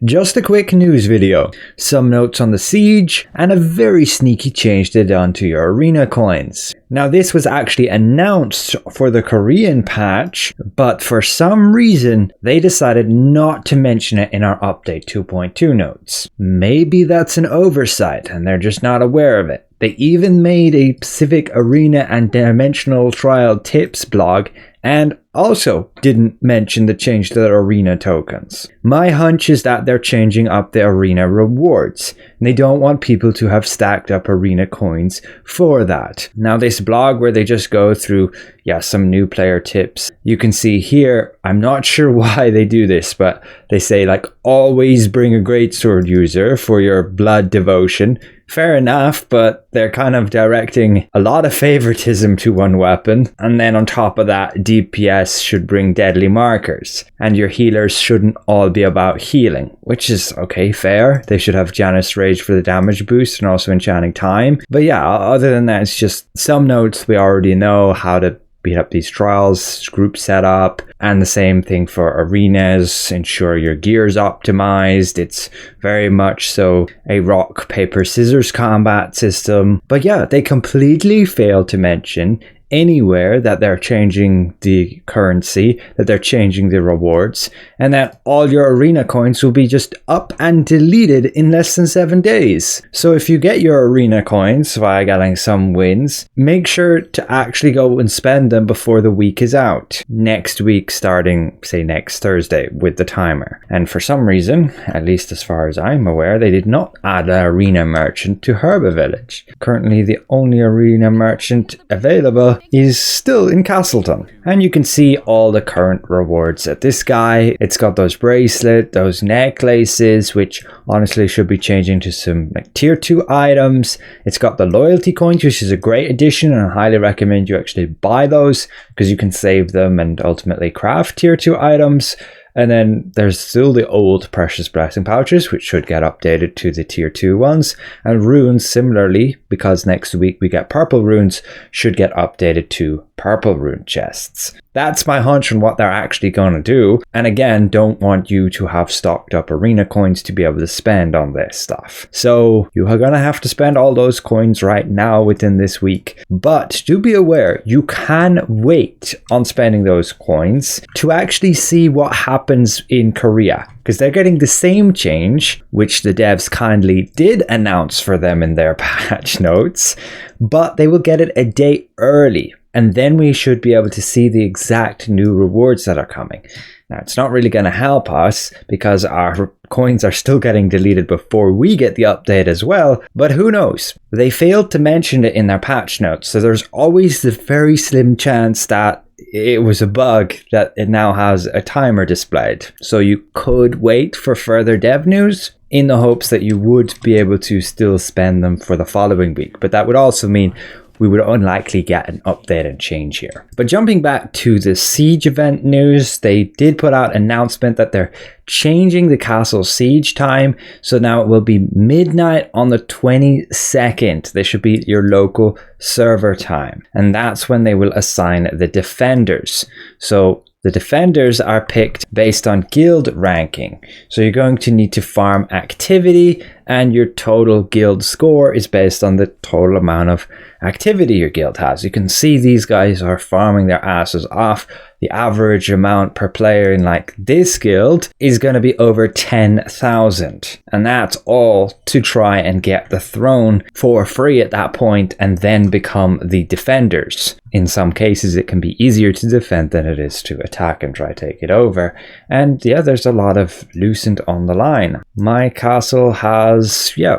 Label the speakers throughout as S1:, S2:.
S1: Just a quick news video, some notes on the siege, and a very sneaky change they done to your arena coins. Now this was actually announced for the Korean patch, but for some reason they decided not to mention it in our update 2.2 notes. Maybe that's an oversight and they're just not aware of it. They even made a Pacific Arena and Dimensional Trial tips blog and also didn't mention the change to the arena tokens. My hunch is that they're changing up the arena rewards. And they don't want people to have stacked up arena coins for that. Now this blog where they just go through some new player tips, you can see here, I'm not sure why they do this, but they say like always bring a greatsword user for your blood devotion. Fair enough, but they're kind of directing a lot of favoritism to one weapon. And then on top of that, DPS should bring deadly markers. And your healers shouldn't all be about healing, which is okay, fair. They should have Janus Rage for the damage boost and also enchanting time. But yeah, other than that, it's just some notes we already know how to beat up these trials, group setup, and the same thing for arenas, ensure your gear's optimized. It's very much so a rock, paper, scissors combat system. But yeah, they completely failed to mention anywhere that they're changing the currency, that they're changing the rewards, and that all your arena coins will be just up and deleted in less than 7 days. So if you get your arena coins via getting some wins, make sure to actually go and spend them before the week is out. Next week starting, say, next Thursday with the timer. And for some reason, at least as far as I'm aware, they did not add an arena merchant to Herba Village. Currently the only arena merchant available is still in Castleton. And you can see all the current rewards at this guy. It's got those bracelets, those necklaces, which honestly should be changing to some like tier 2 items. It's got the loyalty coins, which is a great addition, and I highly recommend you actually buy those because you can save them and ultimately craft tier 2 items. And then there's still the old Precious Blessing pouches, which should get updated to the tier 2 ones. And runes similarly, because next week we get purple runes, should get updated to purple rune chests. That's my hunch on what they're actually going to do. And again, don't want you to have stocked up arena coins to be able to spend on this stuff. So you are going to have to spend all those coins right now within this week. But do be aware, you can wait on spending those coins to actually see what happens in Korea. Because they're getting the same change, which the devs kindly did announce for them in their patch notes, but they will get it a day early. And then we should be able to see the exact new rewards that are coming. Now, it's not really going to help us because our coins are still getting deleted before we get the update as well. But who knows? They failed to mention it in their patch notes. So there's always the very slim chance that it was a bug that it now has a timer displayed. So you could wait for further dev news in the hopes that you would be able to still spend them for the following week. But that would also mean we would unlikely get an update and change here. But jumping back to the siege event news, they did put out an announcement that they're changing the castle siege time. So now it will be midnight on the 22nd. This should be your local server time. And that's when they will assign the defenders. So the defenders are picked based on guild ranking. So you're going to need to farm activity, and your total guild score is based on the total amount of activity your guild has. You can see these guys are farming their asses off. The average amount per player in like this guild is going to be over 10,000. And that's all to try and get the throne for free at that point and then become the defenders. In some cases, it can be easier to defend than it is to attack and try to take it over. And yeah, there's a lot of Lucent on the line. My castle has,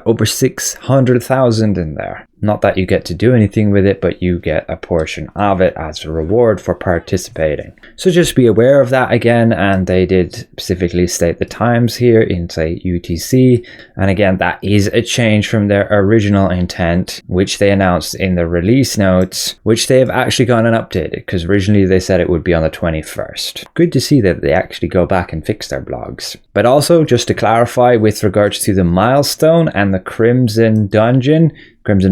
S1: over 600,000 in there. Not that you get to do anything with it, but you get a portion of it as a reward for participating. So just be aware of that again, and they did specifically state the times here in, say, UTC. And again, that is a change from their original intent, which they announced in the release notes, which they have actually gone and updated, because originally they said it would be on the 21st. Good to see that they actually go back and fix their blogs. But also, just to clarify, with regards to the milestone and the Crimson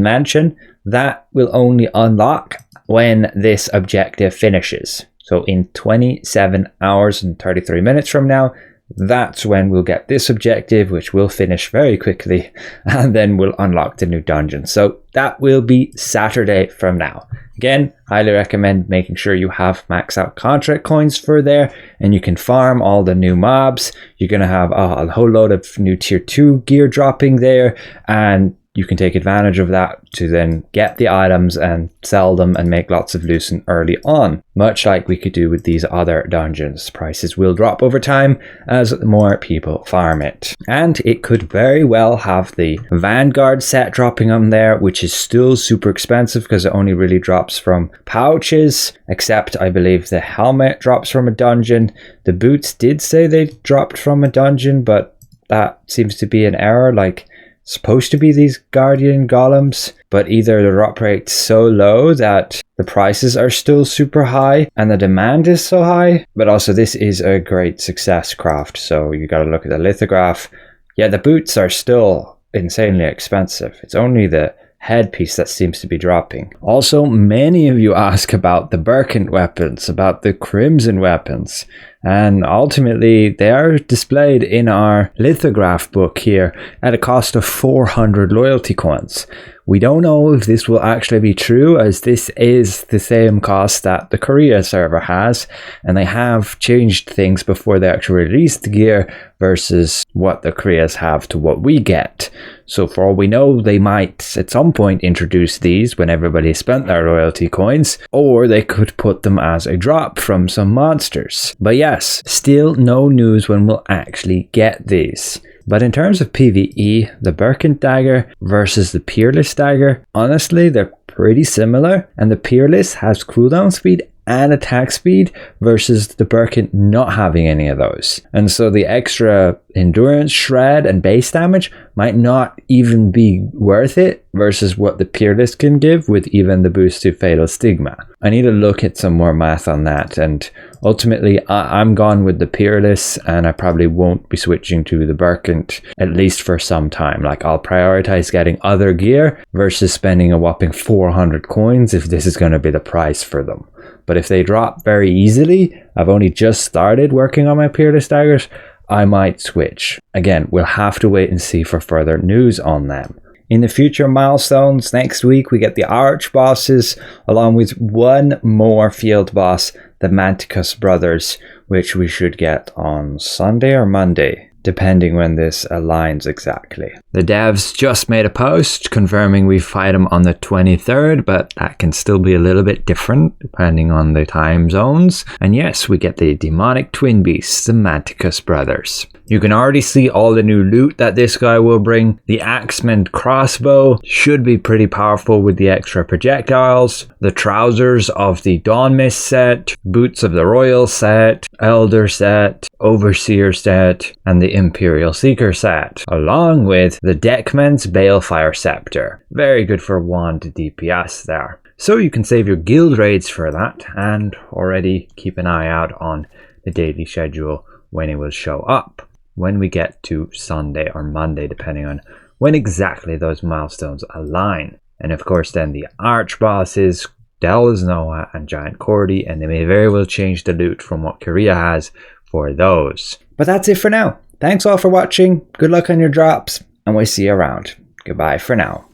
S1: Mansion, that will only unlock when this objective finishes. So in 27 hours and 33 minutes from now, that's when we'll get this objective, which will finish very quickly, and then we'll unlock the new dungeon. So that will be Saturday from now. Again, highly recommend making sure you have max out contract coins for there, and you can farm all the new mobs. You're going to have a whole load of new tier 2 gear dropping there, and you can take advantage of that to then get the items and sell them and make lots of Lucent early on, much like we could do with these other dungeons. Prices will drop over time as more people farm it. And it could very well have the Vanguard set dropping on there, which is still super expensive because it only really drops from pouches, except I believe the helmet drops from a dungeon. The boots did say they dropped from a dungeon, but that seems to be an error. Like, supposed to be these guardian golems, but either the drop rate's so low that the prices are still super high and the demand is so high. But also, this is a great success craft, so you got to look at the lithograph. Yeah, the boots are still insanely expensive. It's only the headpiece that seems to be dropping. Also, many of you ask about the Bercant weapons, about the Crimson weapons, and ultimately they are displayed in our lithograph book here at a cost of 400 loyalty coins. We don't know if this will actually be true, as this is the same cost that the Korea server has, and they have changed things before they actually released the gear versus what the Koreas have to what we get. So for all we know, they might at some point introduce these when everybody spent their loyalty coins, or they could put them as a drop from some monsters. But yes, still no news when we'll actually get these. But in terms of PvE, the Bercant dagger versus the Peerless dagger, honestly, they're pretty similar, and the Peerless has cooldown speed and attack speed versus the Bercant not having any of those. And so the extra endurance, shred, and base damage might not even be worth it versus what the Peerless can give with even the boost to Fatal Stigma. I need to look at some more math on that, and ultimately I'm gone with the Peerless, and I probably won't be switching to the Bercant at least for some time. Like, I'll prioritize getting other gear versus spending a whopping 400 coins if this is going to be the price for them. But if they drop very easily, I've only just started working on my Peerless daggers, I might switch. Again, we'll have to wait and see for further news on them. In the future milestones, next week we get the Arch bosses, along with one more field boss, the Manticus brothers, which we should get on Sunday or Monday, depending when this aligns exactly. The devs just made a post confirming we fight them on the 23rd, but that can still be a little bit different depending on the time zones. And yes, we get the demonic twin beasts, the Manticus brothers. You can already see all the new loot that this guy will bring. The Axeman crossbow should be pretty powerful with the extra projectiles. The trousers of the Dawn Mist set, boots of the Royal set, Elder set, Overseer set, and the Imperial Seeker set, along with the Deckman's Balefire Scepter. Very good for 1 DPS there. So you can save your guild raids for that, and already keep an eye out on the daily schedule when it will show up, when we get to Sunday or Monday, depending on when exactly those milestones align. And of course then the Arch bosses, Del's Noah and Giant Cordy, and they may very well change the loot from what Korea has for those. But that's it for now. Thanks all for watching, good luck on your drops, and we'll see you around. Goodbye for now.